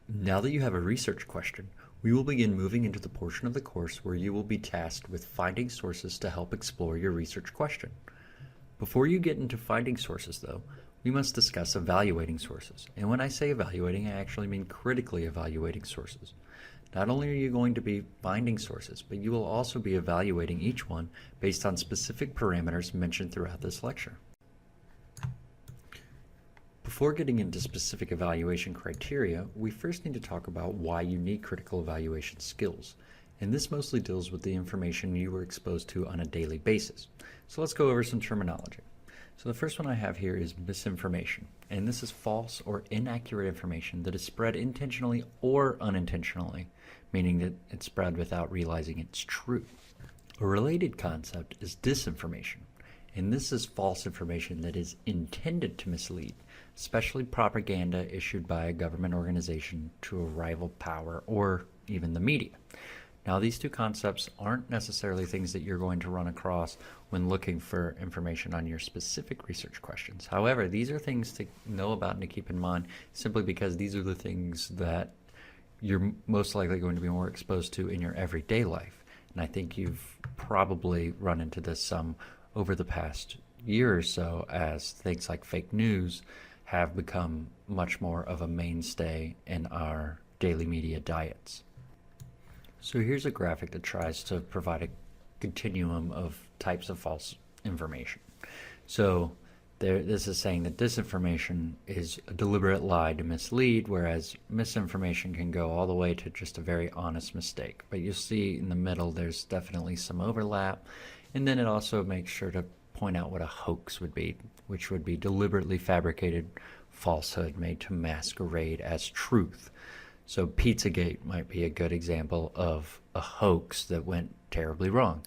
Now that you have a research question, we will begin moving into the portion of the course where you will be tasked with finding sources to help explore your research question. Before you get into finding sources, though, we must discuss evaluating sources. And when I say evaluating, I actually mean critically evaluating sources. Not only are you going to be finding sources, but you will also be evaluating each one based on specific parameters mentioned throughout this lecture. Before getting into specific evaluation criteria, we first need to talk about why you need critical evaluation skills. And this mostly deals with the information you were exposed to on a daily basis. So let's go over some terminology. So the first one I have here is misinformation. And this is false or inaccurate information that is spread intentionally or unintentionally, meaning that it's spread without realizing it's true. A related concept is disinformation. And this is false information that is intended to mislead, especially propaganda issued by a government organization to a rival power or even the media. Now, these two concepts aren't necessarily things that you're going to run across when looking for information on your specific research questions. However, these are things to know about and to keep in mind simply because these are the things that you're most likely going to be more exposed to in your everyday life. And I think you've probably run into this some over the past year or so as things like fake news have become much more of a mainstay in our daily media diets. So here's a graphic that tries to provide a continuum of types of false information. So this is saying that disinformation is a deliberate lie to mislead, whereas misinformation can go all the way to just a very honest mistake. But you'll see in the middle there's definitely some overlap. And then it also makes sure to point out what a hoax would be, which would be deliberately fabricated falsehood made to masquerade as truth. So Pizzagate might be a good example of a hoax that went terribly wrong.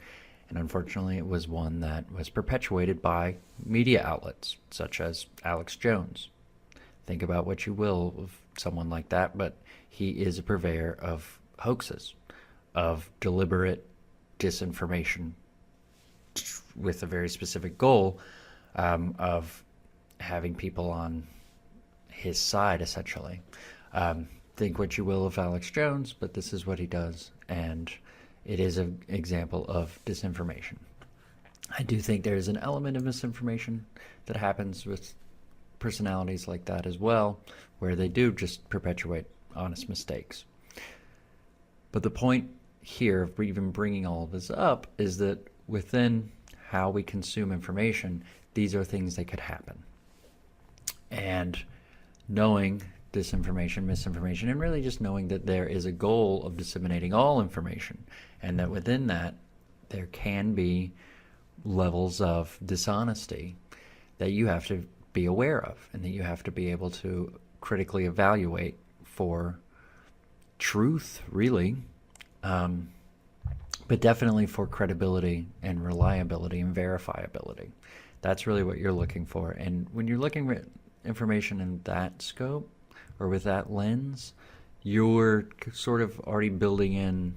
And unfortunately, it was one that was perpetuated by media outlets, such as Alex Jones. Think about what you will of someone like that, but he is a purveyor of hoaxes, of deliberate disinformation with a very specific goal of having people on his side, essentially. Think what you will of Alex Jones, but this is what he does, and it is an example of disinformation. I do think there is an element of misinformation that happens with personalities like that as well, where they do just perpetuate honest mistakes. But the point here of even bringing all of this up is that within how we consume information, these are things that could happen. And knowing disinformation, misinformation, and really just knowing that there is a goal of disseminating all information, and that within that there can be levels of dishonesty that you have to be aware of, and that you have to be able to critically evaluate for truth, really, but definitely for credibility and reliability and verifiability. That's really what you're looking for. And when you're looking at information in that scope or with that lens, you're sort of already building in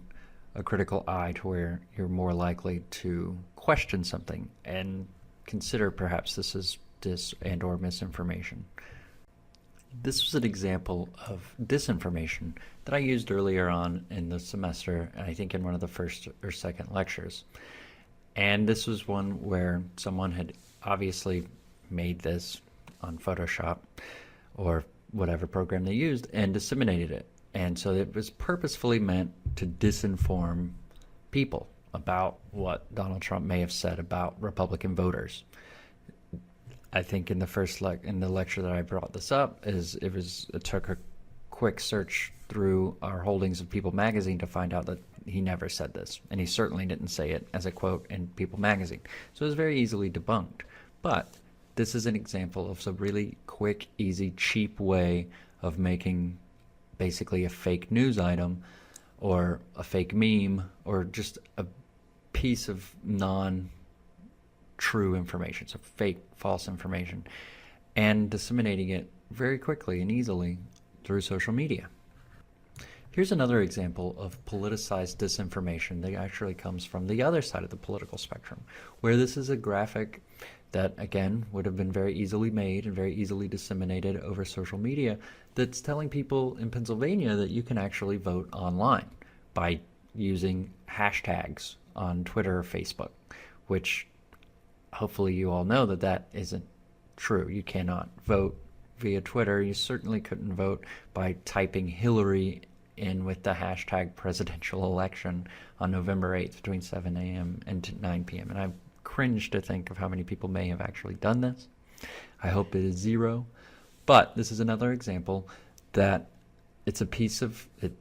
a critical eye to where you're more likely to question something and consider perhaps this is dis and or misinformation. This was an example of disinformation that I used earlier on in the semester, I think in one of the first or second lectures. And this was one where someone had obviously made this on Photoshop or whatever program they used and disseminated it. And so it was purposefully meant to disinform people about what Donald Trump may have said about Republican voters. I think in the in the lecture that I brought this up, it took a quick search through our holdings of People magazine to find out that he never said this, and he certainly didn't say it as a quote in People magazine. So it was very easily debunked. But this is an example of some really quick, easy, cheap way of making basically a fake news item or a fake meme or just a piece of non-true information, so fake, false information, and disseminating it very quickly and easily through social media. Here's another example of politicized disinformation that actually comes from the other side of the political spectrum, where this is a graphic that, again, would have been very easily made and very easily disseminated over social media that's telling people in Pennsylvania that you can actually vote online by using hashtags on Twitter or Facebook, which hopefully you all know that that isn't true. You cannot vote via Twitter. You certainly couldn't vote by typing Hillary in with the hashtag presidential election on November 8th between 7 a.m. and 9 p.m. And I cringe to think of how many people may have actually done this. I hope it is zero. But this is another example that it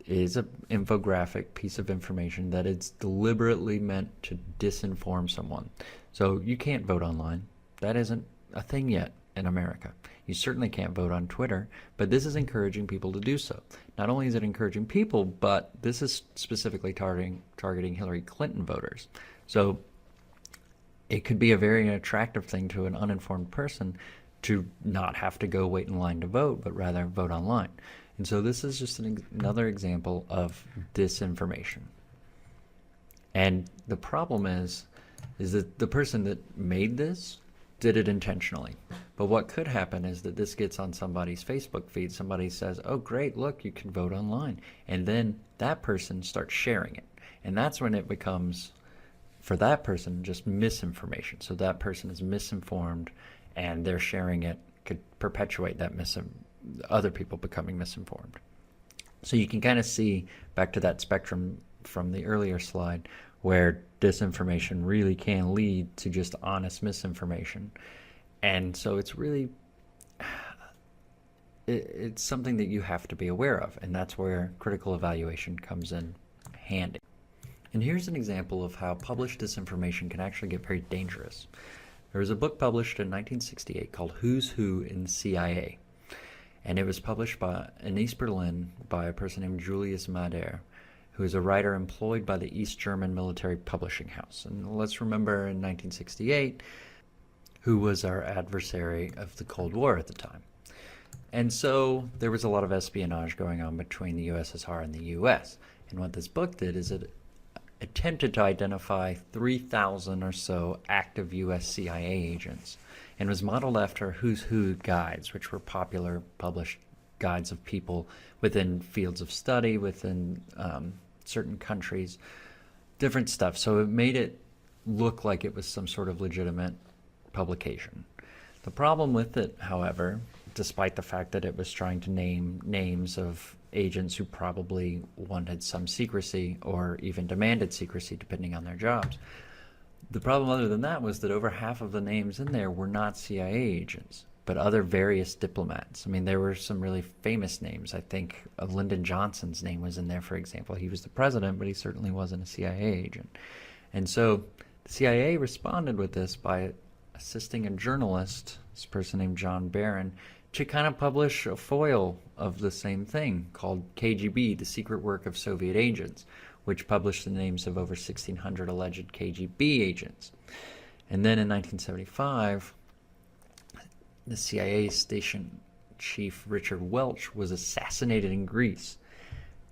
is an infographic piece of information that it's deliberately meant to disinform someone. So you can't vote online. That isn't a thing yet in America. You certainly can't vote on Twitter, but this is encouraging people to do so. Not only is it encouraging people, but this is specifically targeting Hillary Clinton voters. So it could be a very attractive thing to an uninformed person to not have to go wait in line to vote, but rather vote online. And so this is just another example of disinformation. And the problem is that the person that made this did it intentionally. But what could happen is that this gets on somebody's Facebook feed. Somebody says, oh, great, look, you can vote online. And then that person starts sharing it. And that's when it becomes, for that person, just misinformation. So that person is misinformed, and they're sharing it could perpetuate that other people becoming misinformed. So you can kind of see back to that spectrum from the earlier slide where disinformation really can lead to just honest misinformation. And so it's really, it's something that you have to be aware of, and that's where critical evaluation comes in handy. And here's an example of how published disinformation can actually get very dangerous. There was a book published in 1968 called Who's Who in CIA, and it was published in East Berlin by a person named Julius Mader, who is a writer employed by the East German military publishing house. And let's remember in 1968, who was our adversary of the Cold War at the time. And so there was a lot of espionage going on between the USSR and the US. And what this book did is it attempted to identify 3,000 or so active US CIA agents, and was modeled after Who's Who guides, which were popular published guides of people within fields of study, within certain countries, different stuff. So it made it look like it was some sort of legitimate publication. The problem with it, however, despite the fact that it was trying to name names of agents who probably wanted some secrecy or even demanded secrecy depending on their jobs, the problem other than that was that over half of the names in there were not CIA agents, but other various diplomats. I mean, there were some really famous names. I think Lyndon Johnson's name was in there, for example. He was the president, but he certainly wasn't a CIA agent. And so the CIA responded with this by assisting a journalist, this person named John Barron, to kind of publish a foil of the same thing called KGB, The Secret Work of Soviet Agents, which published the names of over 1,600 alleged KGB agents. And then in 1975, the CIA station chief Richard Welch was assassinated in Greece.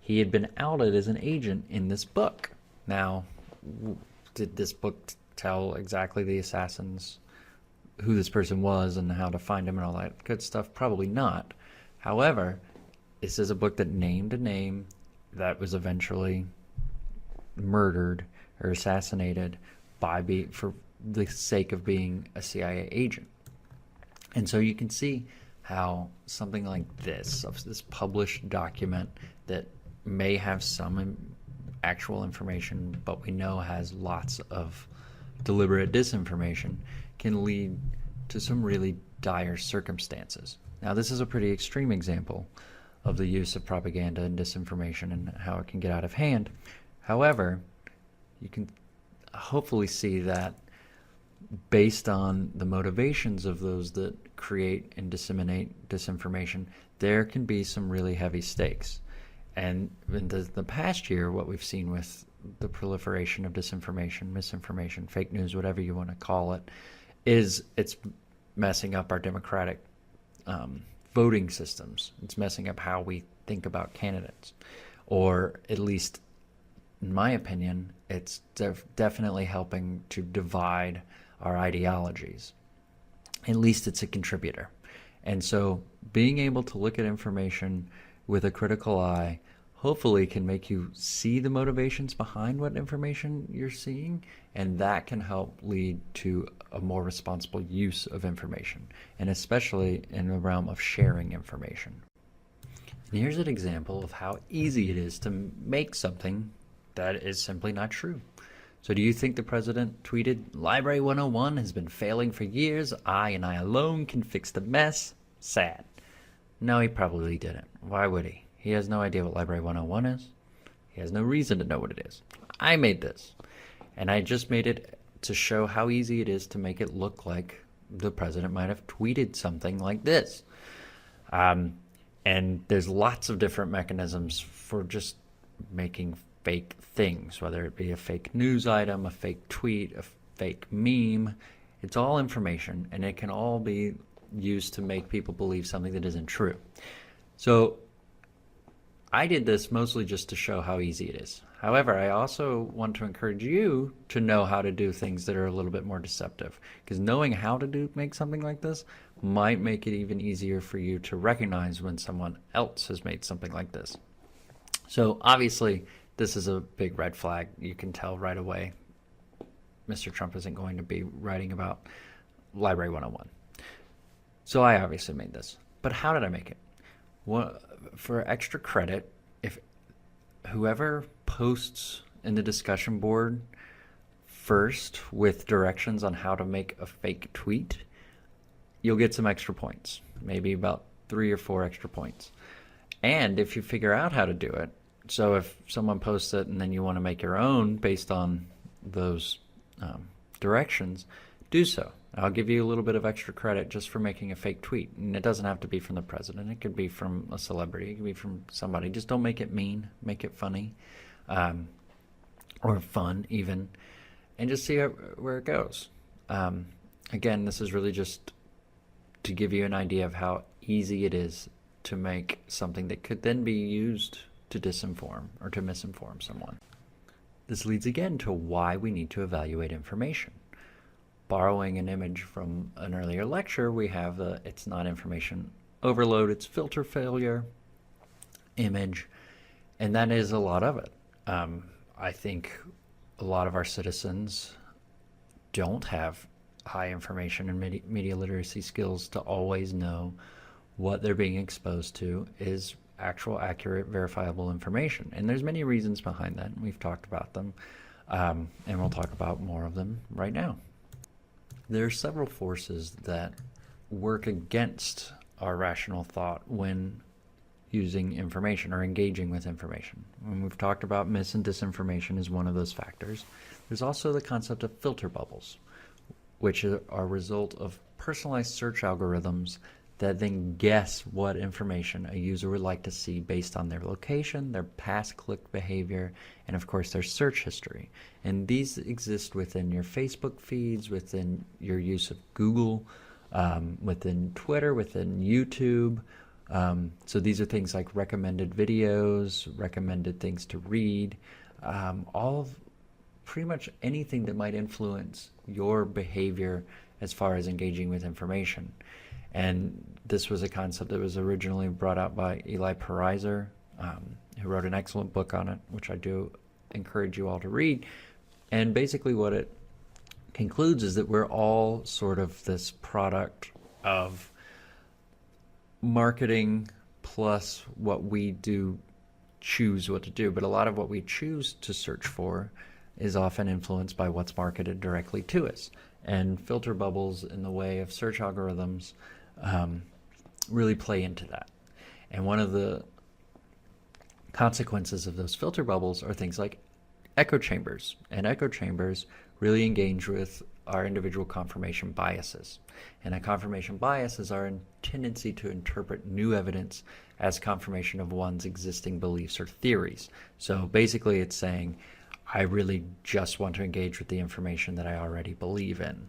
He had been outed as an agent in this book. Now, did this book tell exactly the assassins who this person was and how to find him and all that good stuff? Probably not. However, this is a book that named a name that was eventually murdered or assassinated for the sake of being a CIA agent. And so you can see how something like this published document that may have some actual information, but we know has lots of deliberate disinformation, can lead to some really dire circumstances. Now, this is a pretty extreme example of the use of propaganda and disinformation and how it can get out of hand. However, you can hopefully see that based on the motivations of those that create and disseminate disinformation, there can be some really heavy stakes. And in the past year, what we've seen with the proliferation of disinformation, misinformation, fake news, whatever you want to call it, is it's messing up our democratic voting systems. It's messing up how we think about candidates. or at least in my opinion, it's definitely helping to divide our ideologies. At least it's a contributor. And so being able to look at information with a critical eye hopefully can make you see the motivations behind what information you're seeing, and that can help lead to a more responsible use of information, and especially in the realm of sharing information. And here's an example of how easy it is to make something that is simply not true. So do you think the president tweeted, "LIBR101 has been failing for years. I and I alone can fix the mess. Sad." No, he probably didn't. Why would he? He has no idea what LIBR101 is. He has no reason to know what it is. I made this. And I just made it to show how easy it is to make it look like the president might have tweeted something like this. And there's lots of different mechanisms for just making fake things, whether it be a fake news item, a fake tweet, a fake meme. It's all information, and it can all be used to make people believe something that isn't true. So I did this mostly just to show how easy it is. However, I also want to encourage you to know how to do things that are a little bit more deceptive, because knowing how to make something like this might make it even easier for you to recognize when someone else has made something like this. So obviously, this is a big red flag. You can tell right away Mr. Trump isn't going to be writing about LIBR101. So I obviously made this. But how did I make it? Well, for extra credit, if whoever posts in the discussion board first with directions on how to make a fake tweet, you'll get some extra points, maybe about 3 or 4 extra points. And if you figure out how to do it, so if someone posts it and then you want to make your own based on those directions, do so. I'll give you a little bit of extra credit just for making a fake tweet. And it doesn't have to be from the president. It could be from a celebrity. It could be from somebody. Just don't make it mean. Make it funny, or fun even, and just see where it goes. Again, this is really just to give you an idea of how easy it is to make something that could then be used to disinform or to misinform someone. This leads again to why we need to evaluate information. Borrowing an image from an earlier lecture, we have the "it's not information overload, it's filter failure" image, and that is a lot of it. I think a lot of our citizens don't have high information and media literacy skills to always know what they're being exposed to is actual, accurate, verifiable information. And there's many reasons behind that. We've talked about them, and we'll talk about more of them right now. There are several forces that work against our rational thought when using information or engaging with information. When we've talked about mis and disinformation is one of those factors. There's also the concept of filter bubbles, which are a result of personalized search algorithms that then guess what information a user would like to see based on their location, their past click behavior, and of course their search history. And these exist within your Facebook feeds, within your use of Google, within Twitter, within YouTube. So these are things like recommended videos, recommended things to read, all of pretty much anything that might influence your behavior as far as engaging with information. And this was a concept that was originally brought out by Eli Pariser, who wrote an excellent book on it, which I do encourage you all to read. And basically what it concludes is that we're all sort of this product of marketing plus what we do choose what to do. But a lot of what we choose to search for is often influenced by what's marketed directly to us. And filter bubbles in the way of search algorithms really play into that. And one of the consequences of those filter bubbles are things like echo chambers. And echo chambers really engage with our individual confirmation biases. And a confirmation bias is our tendency to interpret new evidence as confirmation of one's existing beliefs or theories. So basically it's saying, I really just want to engage with the information that I already believe in.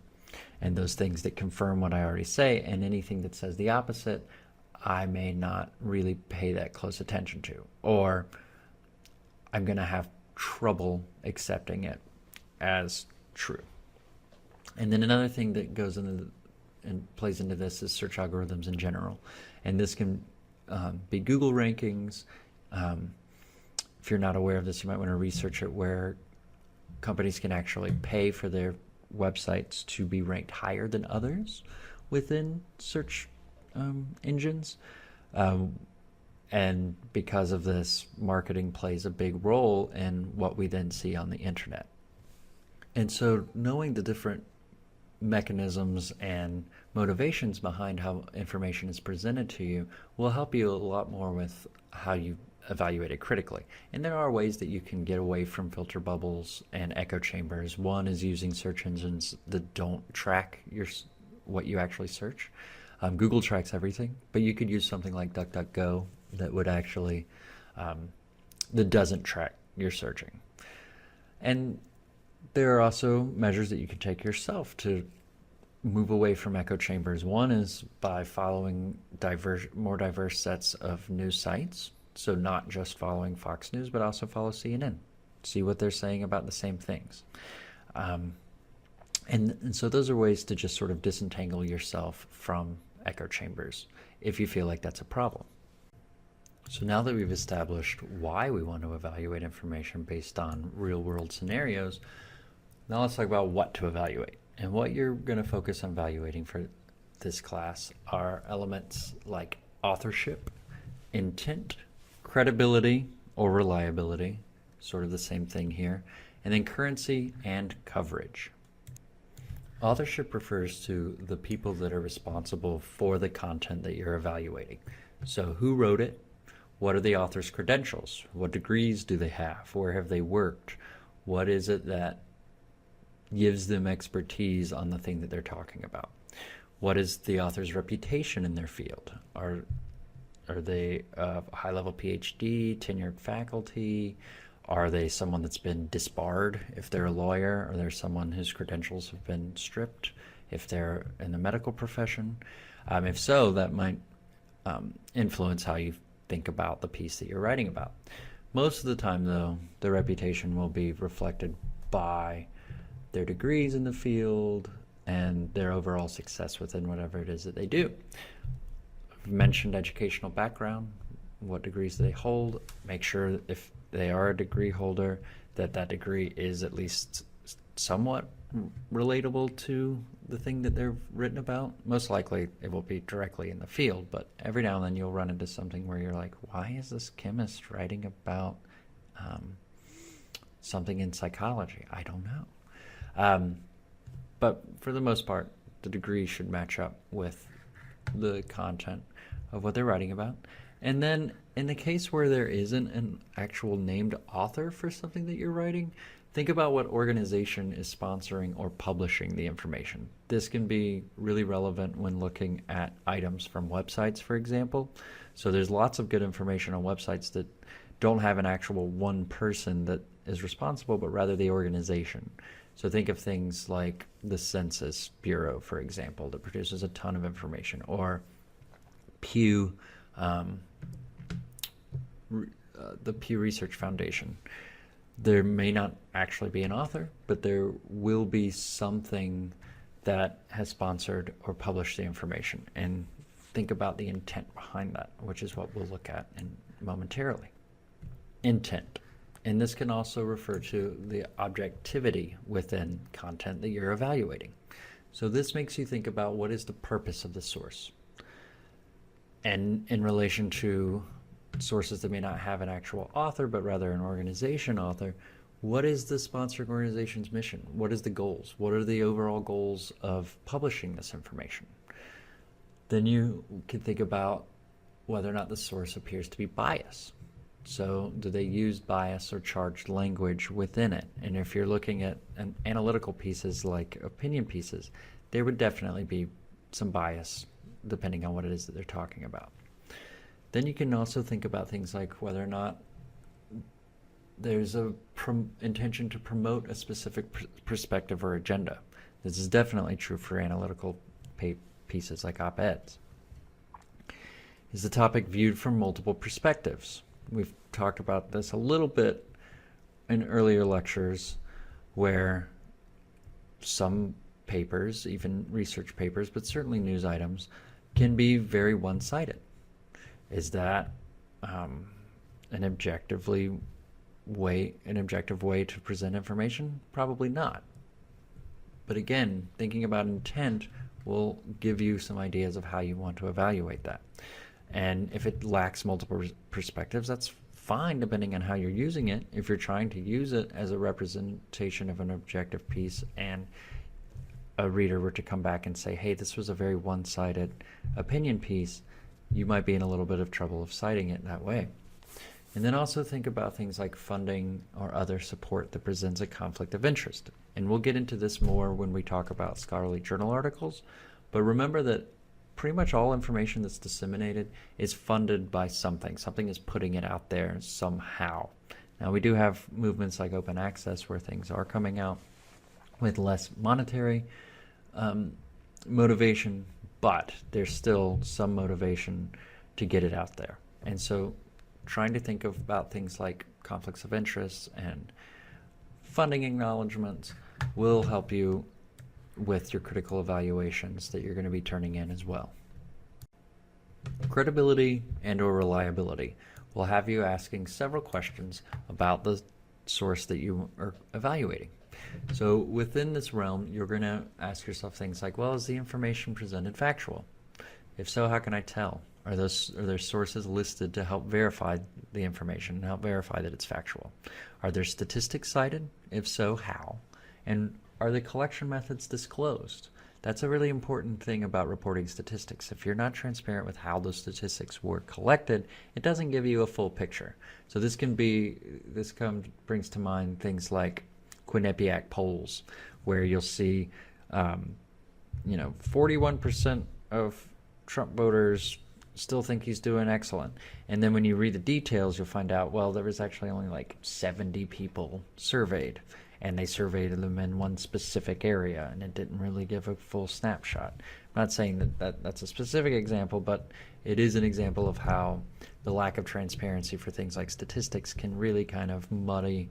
And those things that confirm what I already say, and anything that says the opposite, I may not really pay that close attention to. Or I'm going to have trouble accepting it as true. And then another thing that goes into and plays into this is search algorithms in general. And this can be Google rankings. If you're not aware of this, you might want to research it, where companies can actually pay for their websites to be ranked higher than others within search engines. And because of this, marketing plays a big role in what we then see on the internet. And so knowing the different mechanisms and motivations behind how information is presented to you will help you a lot more with how you evaluate it critically. And there are ways that you can get away from filter bubbles and echo chambers. One is using search engines that don't track what you actually search. Google tracks everything, but you could use something like DuckDuckGo that would actually that doesn't track your searching. And there are also measures that you can take yourself to move away from echo chambers. One is by following more diverse sets of news sites. So not just following Fox News, but also follow CNN. See what they're saying about the same things. And so those are ways to just sort of disentangle yourself from echo chambers if you feel like that's a problem. So now that we've established why we want to evaluate information based on real-world scenarios, now let's talk about what to evaluate. And what you're going to focus on evaluating for this class are elements like authorship, intent, credibility or reliability, sort of the same thing here, and then currency and coverage. Authorship refers to the people that are responsible for the content that you're evaluating. So who wrote it? What are the author's credentials? What degrees do they have? Where have they worked? What is it that gives them expertise on the thing that they're talking about? What is the author's reputation in their field? Are they a high-level PhD, tenured faculty? Are they someone that's been disbarred if they're a lawyer? Or they're someone whose credentials have been stripped if they're in the medical profession? If so, that might influence how you think about the piece that you're writing about. Most of the time, though, the reputation will be reflected by their degrees in the field and their overall success within whatever it is that they do. I've mentioned educational background, what degrees they hold. Make sure if they are a degree holder that that degree is at least somewhat relatable to the thing that they're written about. Most likely it will be directly in the field, but every now and then you'll run into something where you're like, why is this chemist writing about something in psychology? I don't know. But for the most part, the degree should match up with the content of what they're writing about. And then in the case where there isn't an actual named author for something that you're writing, think about what organization is sponsoring or publishing the information. This can be really relevant when looking at items from websites, for example. So there's lots of good information on websites that don't have an actual one person that is responsible, but rather the organization. So think of things like the Census Bureau, for example, that produces a ton of information, or Pew, the Pew Research Foundation. There may not actually be an author, but there will be something that has sponsored or published the information. And think about the intent behind that, which is what we'll look at momentarily. Intent. And this can also refer to the objectivity within content that you're evaluating. So this makes you think about what is the purpose of the source. And in relation to sources that may not have an actual author, but rather an organization author, what is the sponsoring organization's mission? What is the goals? What are the overall goals of publishing this information? Then you can think about whether or not the source appears to be biased. So do they use bias or charged language within it? And if you're looking at analytical pieces like opinion pieces, there would definitely be some bias depending on what it is that they're talking about. Then you can also think about things like whether or not there's a intention to promote a specific perspective or agenda. This is definitely true for analytical pieces like op-eds. Is the topic viewed from multiple perspectives? We've talked about this a little bit in earlier lectures where some papers, even research papers, but certainly news items, can be very one-sided. Is that an objective way to present information? Probably not. But again, thinking about intent will give you some ideas of how you want to evaluate that. And if it lacks multiple perspectives, that's fine depending on how you're using it. If you're trying to use it as a representation of an objective piece and a reader were to come back and say, hey, this was a very one-sided opinion piece, you might be in a little bit of trouble of citing it that way. And then also think about things like funding or other support that presents a conflict of interest. And we'll get into this more when we talk about scholarly journal articles. But remember that pretty much all information that's disseminated is funded by something. Something is putting it out there somehow. Now, we do have movements like open access where things are coming out with less monetary motivation, but there's still some motivation to get it out there. And so trying to think about things like conflicts of interest and funding acknowledgments will help you with your critical evaluations that you're going to be turning in as well. Credibility and/or reliability will have you asking several questions about the source that you are evaluating. So within this realm, you're going to ask yourself things like, well, is the information presented factual? If so, how can I tell? Are there sources listed to help verify the information and help verify that it's factual? Are there statistics cited? If so, how? And are the collection methods disclosed? That's a really important thing about reporting statistics. If you're not transparent with how those statistics were collected, it doesn't give you a full picture. So brings to mind things like Quinnipiac polls, where you'll see 41% of Trump voters still think he's doing excellent. And then when you read the details, you'll find out, well, there was actually only like 70 people surveyed, and they surveyed them in one specific area, and it didn't really give a full snapshot. I'm not saying that's a specific example, but it is an example of how the lack of transparency for things like statistics can really kind of muddy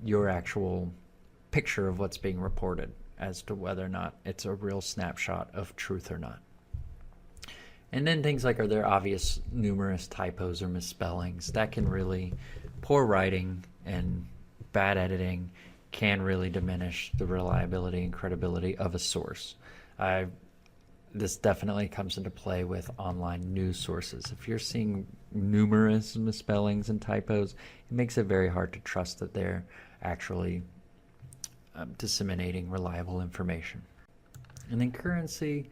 your actual picture of what's being reported as to whether or not it's a real snapshot of truth or not. And then things like, are there obvious numerous typos or misspellings? That can really, poor writing and bad editing can really diminish the reliability and credibility of a source. This definitely comes into play with online news sources. If you're seeing numerous misspellings and typos, it makes it very hard to trust that they're actually disseminating reliable information. And then currency,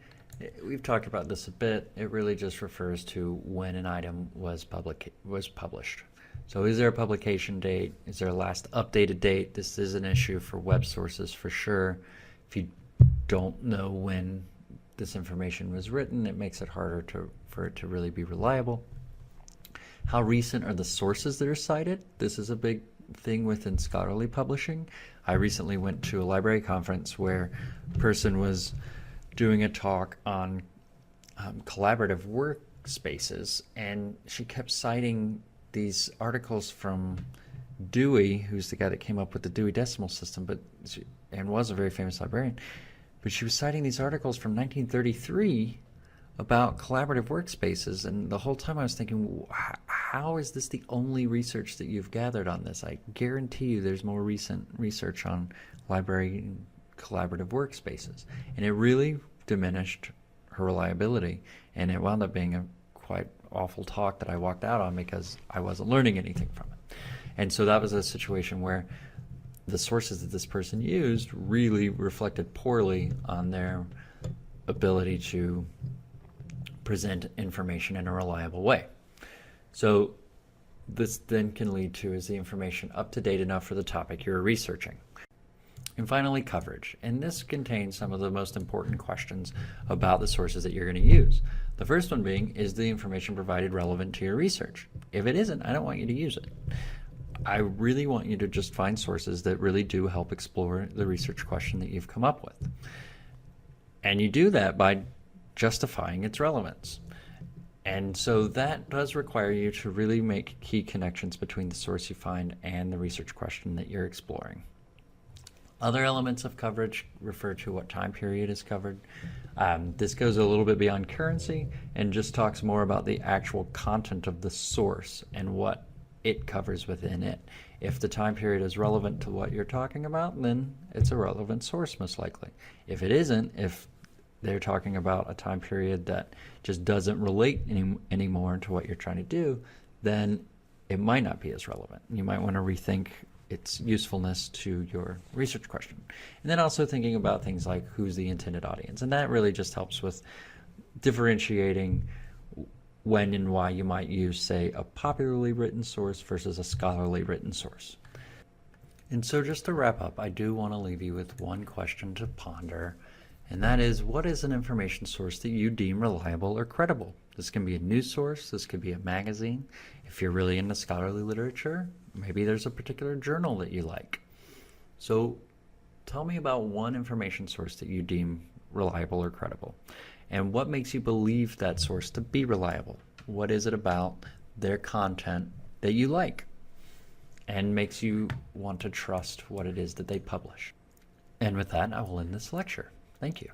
we've talked about this a bit. It really just refers to when an item was published. So is there a publication date? Is there a last updated date? This is an issue for web sources for sure. If you don't know when this information was written, it makes it harder for it to really be reliable. How recent are the sources that are cited? This is a big thing within scholarly publishing. I recently went to a library conference where a person was doing a talk on collaborative workspaces, and she kept citing these articles from Dewey, who's the guy that came up with the Dewey Decimal System, and was a very famous librarian. But she was citing these articles from 1933 about collaborative workspaces, and the whole time I was thinking, how is this the only research that you've gathered on this? I guarantee you there's more recent research on library collaborative workspaces. And it really diminished her reliability, and it wound up being a quite awful talk that I walked out on because I wasn't learning anything from it. And so that was a situation where the sources that this person used really reflected poorly on their ability to present information in a reliable way. So this then can lead to, is the information up to date enough for the topic you're researching? And finally, coverage. And this contains some of the most important questions about the sources that you're going to use. The first one being, is the information provided relevant to your research? If it isn't, I don't want you to use it. I really want you to just find sources that really do help explore the research question that you've come up with. And you do that by justifying its relevance. And so that does require you to really make key connections between the source you find and the research question that you're exploring. Other elements of coverage refer to what time period is covered. This goes a little bit beyond currency and just talks more about the actual content of the source and what it covers within it. If the time period is relevant to what you're talking about, then it's a relevant source most likely. If it isn't, if they're talking about a time period that just doesn't relate anymore to what you're trying to do, then it might not be as relevant. You might want to rethink its usefulness to your research question. And then also thinking about things like who's the intended audience. And that really just helps with differentiating when and why you might use, say, a popularly written source versus a scholarly written source. And so just to wrap up, I do want to leave you with one question to ponder, and that is, what is an information source that you deem reliable or credible? This can be a news source, this could be a magazine. If you're really into scholarly literature, maybe there's a particular journal that you like. So tell me about one information source that you deem reliable or credible. And what makes you believe that source to be reliable? What is it about their content that you like and makes you want to trust what it is that they publish? And with that, I will end this lecture. Thank you.